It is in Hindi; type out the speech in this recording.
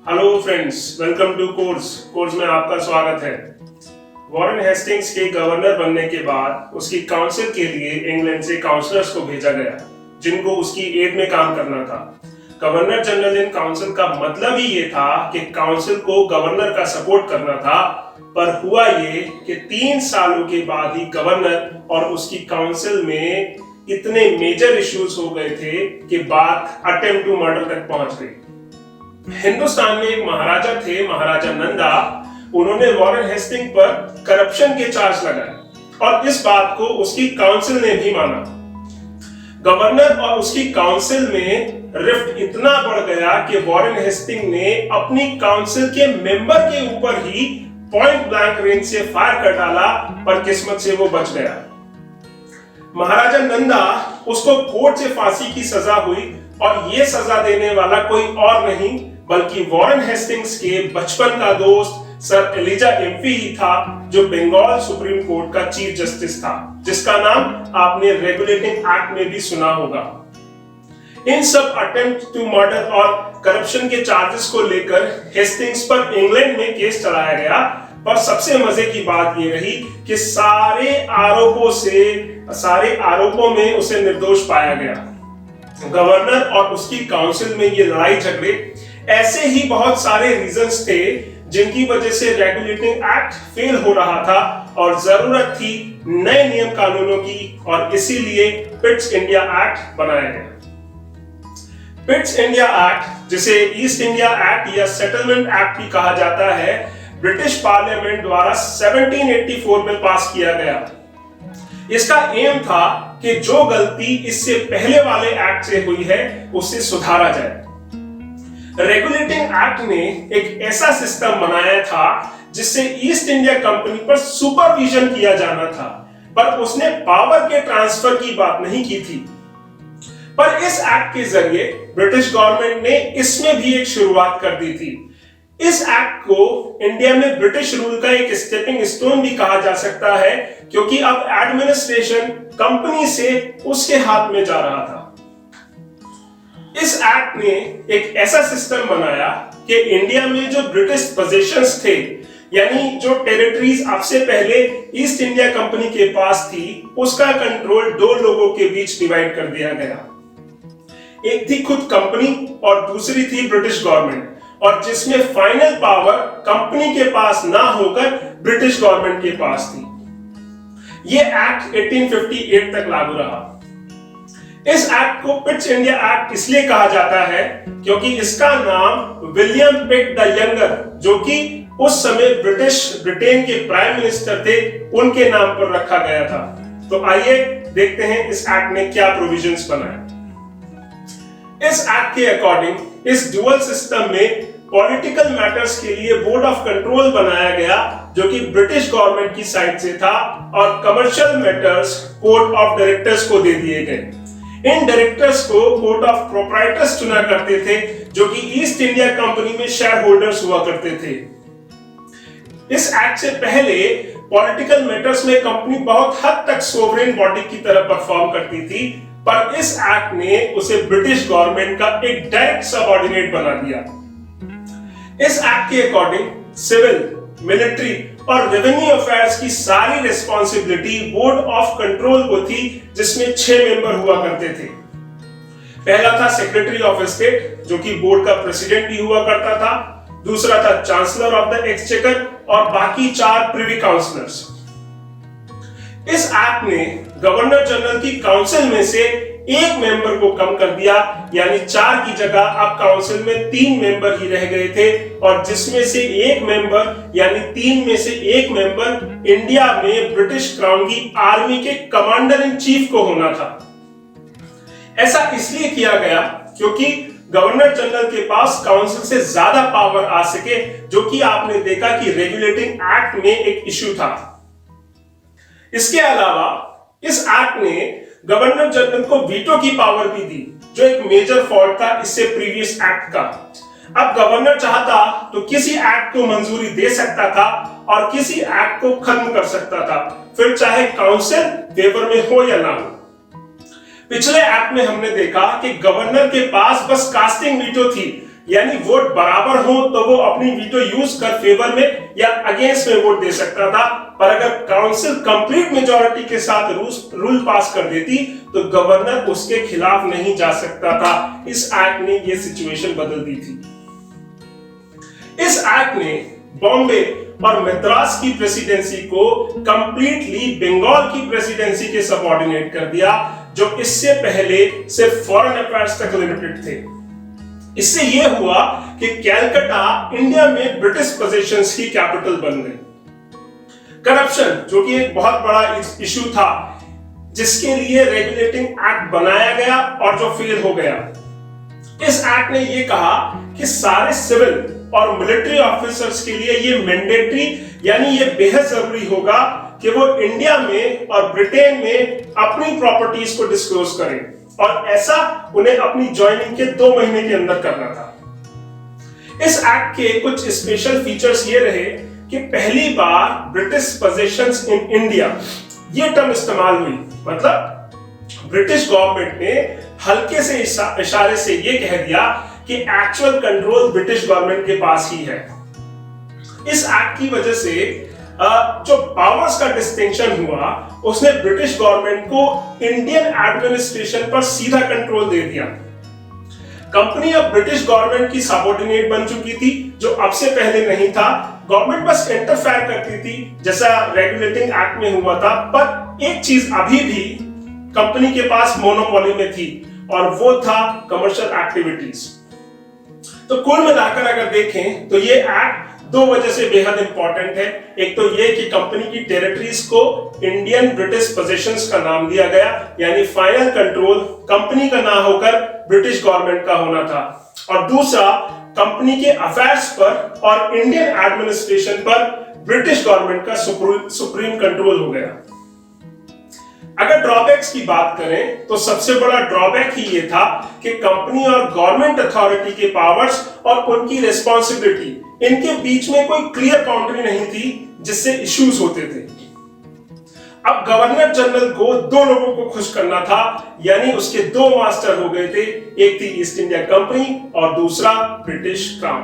Hello friends, welcome to course में आपका स्वागत है। वॉरेन हेस्टिंग्स के गवर्नर बनने के बाद उसकी काउंसिल के लिए इंग्लैंड से काउंसलर्स को भेजा गया जिनको उसकी एड में काम करना था। गवर्नर जनरल इन काउंसिल का मतलब ही ये था कि काउंसिल को गवर्नर का सपोर्ट करना था, पर हुआ ये कि 3 सालों के बाद ही गवर्नर और उसकी काउंसिल में इतने मेजर इश्यूज हो गए थे कि बात अटेम्प्ट टू मर्डर तक पहुंच गई। हिंदुस्तान में एक महाराजा थे, महाराजा नंदा। उन्होंने वॉरेन हेस्टिंग पर करप्शन के चार्ज लगाए और इस बात को उसकी काउंसिल ने भी माना। गवर्नर और उसकी काउंसिल में रिफ्ट इतना बढ़ गया कि वॉरेन हेस्टिंग ने अपनी काउंसिल के मेंबर के ऊपर ही पॉइंट ब्लैंक रेंज से फायर कर डाला, पर किस्मत से वो बच गया। महाराजा नंदा उसको कोर्ट से फांसी की सजा हुई और ये सजा देने वाला कोई और नहीं बल्कि वॉरेन हेस्टिंग्स के बचपन का दोस्त सर एलिजा एम्फी ही था, जो बंगाल सुप्रीम कोर्ट का चीफ जस्टिस था, जिसका नाम आपने रेगुलेटिंग एक्ट में भी सुना होगा। इन सब अटेम्प्ट टू मर्डर और करप्शन के चार्जेस को लेकर हेस्टिंग्स पर इंग्लैंड में केस चलाया गया, पर सबसे मजे की बात यह रही कि सारे आरोपों में उसे निर्दोष पाया गया। गवर्नर और उसकी काउंसिल में ये लड़ाई झगड़े, ऐसे ही बहुत सारे रीजंस थे जिनकी वजह से रेगुलेटिंग एक्ट फेल हो रहा था और जरूरत थी नए नियम कानूनों की, और इसीलिए पिट्स इंडिया एक्ट बनाया गया। पिट्स इंडिया एक्ट, जिसे ईस्ट इंडिया एक्ट या सेटलमेंट एक्ट भी कहा जाता है, ब्रिटिश पार्लियामेंट द्वारा 1784 में पास किया गया। इसका एम था कि जो गलती इससे पहले वाले एक्ट से हुई है उसे सुधारा जाए। रेगुलेटिंग एक्ट ने एक ऐसा सिस्टम बनाया था जिससे ईस्ट इंडिया कंपनी पर सुपरविजन किया जाना था, पर उसने पावर के ट्रांसफर की बात नहीं की थी। पर इस एक्ट के जरिए ब्रिटिश गवर्नमेंट ने इसमें भी एक शुरुआत कर दी थी। इस एक्ट को इंडिया में ब्रिटिश रूल का एक स्टेपिंग स्टोन भी कहा जा सकता है, क्योंकि अब एडमिनिस्ट्रेशन कंपनी से उसके हाथ में जा रहा था। इस एक्ट ने एक ऐसा सिस्टम बनाया कि इंडिया में जो ब्रिटिश पोजीशंस थे, यानी जो टेरिटरीज अब से पहले ईस्ट इंडिया कंपनी के पास थी, उसका कंट्रोल 2 लोगों के बीच डिवाइड कर दिया गया। एक थी खुद कंपनी और दूसरी थी ब्रिटिश गवर्नमेंट, और जिसमें फाइनल पावर कंपनी के पास ना होकर ब्रिटिश गवर्नमेंट के पास थी। यह एक्ट 1858 तक लागू रहा। इस एक्ट को पिट्स इंडिया एक्ट इसलिए कहा जाता है क्योंकि इसका नाम विलियम पिट द यंगर, जो कि उस समय ब्रिटेन के प्राइम मिनिस्टर थे, उनके नाम पर रखा गया था। तो आइए देखते हैं इस एक्ट ने क्या प्रोविजंस बनाए। इस एक्ट के अकॉर्डिंग इस डुअल सिस्टम में पॉलिटिकल मैटर्स के लिए बोर्ड ऑफ कंट्रोल बनाया गया, जो कि ब्रिटिश गवर्नमेंट की साइड से था, और commercial matters court of directors को दे दिए गए। इन डायरेक्टर्स को कोर्ट ऑफ प्रोप्राइटर्स चुना करते थे, जो कि ईस्ट इंडिया कंपनी में शेयर होल्डर्स हुआ करते थे। इस एक्ट से पहले पॉलिटिकल मैटर्स में कंपनी बहुत हद तक सोवरेन बॉडी की तरह परफॉर्म करती थी, पर इस एक्ट ने उसे ब्रिटिश गवर्नमेंट का एक डायरेक्ट सबऑर्डिनेट बना दिया। इस एक्ट के अकॉर्डिंग सिविल, मिलिट्री और रेवेन्यू अफेयर्स की सारी रिस्पांसिबिलिटी बोर्ड ऑफ कंट्रोल को थी, जिसमें 6 मेंबर हुआ करते थे। पहला था सेक्रेटरी ऑफ स्टेट, जो कि बोर्ड का प्रेसिडेंट भी हुआ करता था। दूसरा था चांसलर ऑफ द एक्सचेकर और बाकी 4 प्रिवी काउंसलर्स। इस एक्ट ने गवर्नर जनरल की काउंसिल में से 1 मेंबर को कम कर दिया, यानी 4 की जगह अब काउंसिल में 3 मेंबर ही रह गए थे, और जिसमें से 1 मेंबर यानी 3 में से 1 मेंबर इंडिया में ब्रिटिश क्राउन की आर्मी के कमांडर इन चीफ को होना था। ऐसा इसलिए किया गया क्योंकि गवर्नर जनरल के पास काउंसिल से ज्यादा पावर आ सके, जो कि आपने देखा कि रेगुलेटिंग एक्ट में एक इश्यू था। इसके अलावा इस एक्ट ने गवर्नर जनरल को वीटो की पावर भी दी, जो एक मेजर फॉल्ट था इससे प्रीवियस एक्ट का। अब गवर्नर चाहता तो किसी एक्ट को मंजूरी दे सकता था और किसी एक्ट को खत्म कर सकता था, फिर चाहे काउंसिल फेवर में हो या ना हो। पिछले एक्ट में हमने देखा कि गवर्नर के पास बस कास्टिंग वीटो थी, यानी वोट बराबर हो तो वो अपनी वीटो यूज कर फेवर में या अगेंस्ट में वोट दे सकता था, पर अगर काउंसिल कंप्लीट मेजॉरिटी के साथ रूल पास कर देती तो गवर्नर उसके खिलाफ नहीं जा सकता था। इस एक्ट ने ये सिचुएशन बदल दी थी। इस एक्ट ने बॉम्बे और मद्रास की प्रेसिडेंसी को कंप्लीटली बंगाल की प्रेसिडेंसी के सबऑर्डिनेट कर दिया, जो इससे पहले सिर्फ फॉरेन अफेयर्स तक लिमिटेड थे। इससे यह हुआ कि कलकत्ता इंडिया में ब्रिटिश पोजेशंस की कैपिटल बन गई। करप्शन, जो कि एक बहुत बड़ा इशू था, जिसके लिए रेगुलेटिंग एक्ट बनाया गया और जो फेल हो गया। इस एक्ट ने यह कहा कि सारे सिविल और मिलिट्री ऑफिसर्स के लिए ये मैंडेटरी, यानी ये बेहद जरूरी होगा कि वो इंडिया में और ब्रिटेन में अपनी प्रॉपर्टीज को डिस्क्लोज करें, और ऐसा उन्हें अपनी ज्वाइनिंग के 2 महीने के अंदर करना था। इस एक्ट के कुछ स्पेशल फीचर्स ये रहे कि पहली बार ब्रिटिश पोजेशंस इन इंडिया, ये टर्म इस्तेमाल हुई। मतलब ब्रिटिश गवर्नमेंट ने हल्के से इशारे से ये कह दिया कि एक्चुअल कंट्रोल ब्रिटिश गवर्नमेंट के पास ही है। इस एक्ट की वजह से जो पावर्स का डिस्टिंक्शन हुआ, उसने ब्रिटिश गवर्नमेंट को इंडियन एडमिनिस्ट्रेशन पर सीधा कंट्रोल दे दिया। कंपनी अब ब्रिटिश गवर्नमेंट की सबऑर्डिनेट बन चुकी थी, जो अब से पहले नहीं था। गवर्नमेंट बस इंटरफेयर करती थी, जैसा रेगुलेटिंग एक्ट में हुआ था, पर एक चीज अभी भी कंपनी के पास मोनोपोली में थी, और वो था कमर्शियल एक्टिविटीज। तो कुल मिलाकर अगर देखें तो ये एक्ट 2 वजह से बेहद इंपॉर्टेंट है। एक तो ये कि कंपनी की टेरिटरीज को इंडियन ब्रिटिश पोजेशंस का नाम दिया गया, यानी फाइनल कंट्रोल कंपनी का ना होकर ब्रिटिश गवर्नमेंट का होना था, और दूसरा कंपनी के अफेयर्स पर और इंडियन एडमिनिस्ट्रेशन पर ब्रिटिश गवर्नमेंट का सुप्रीम कंट्रोल हो गया। अगर ड्रॉबैक्स की बात करें तो सबसे बड़ा ड्रॉबैक ही ये था कि कंपनी और गवर्नमेंट अथॉरिटी के पावर्स और उनकी रिस्पॉन्सिबिलिटी, इनके बीच में कोई क्लियर बाउंड्री नहीं थी, जिससे इश्यूज होते थे। अब गवर्नर जनरल को 2 लोगों को खुश करना था, यानी उसके 2 मास्टर हो गए थे। एक थी ईस्ट इंडिया कंपनी और दूसरा ब्रिटिश क्राउन।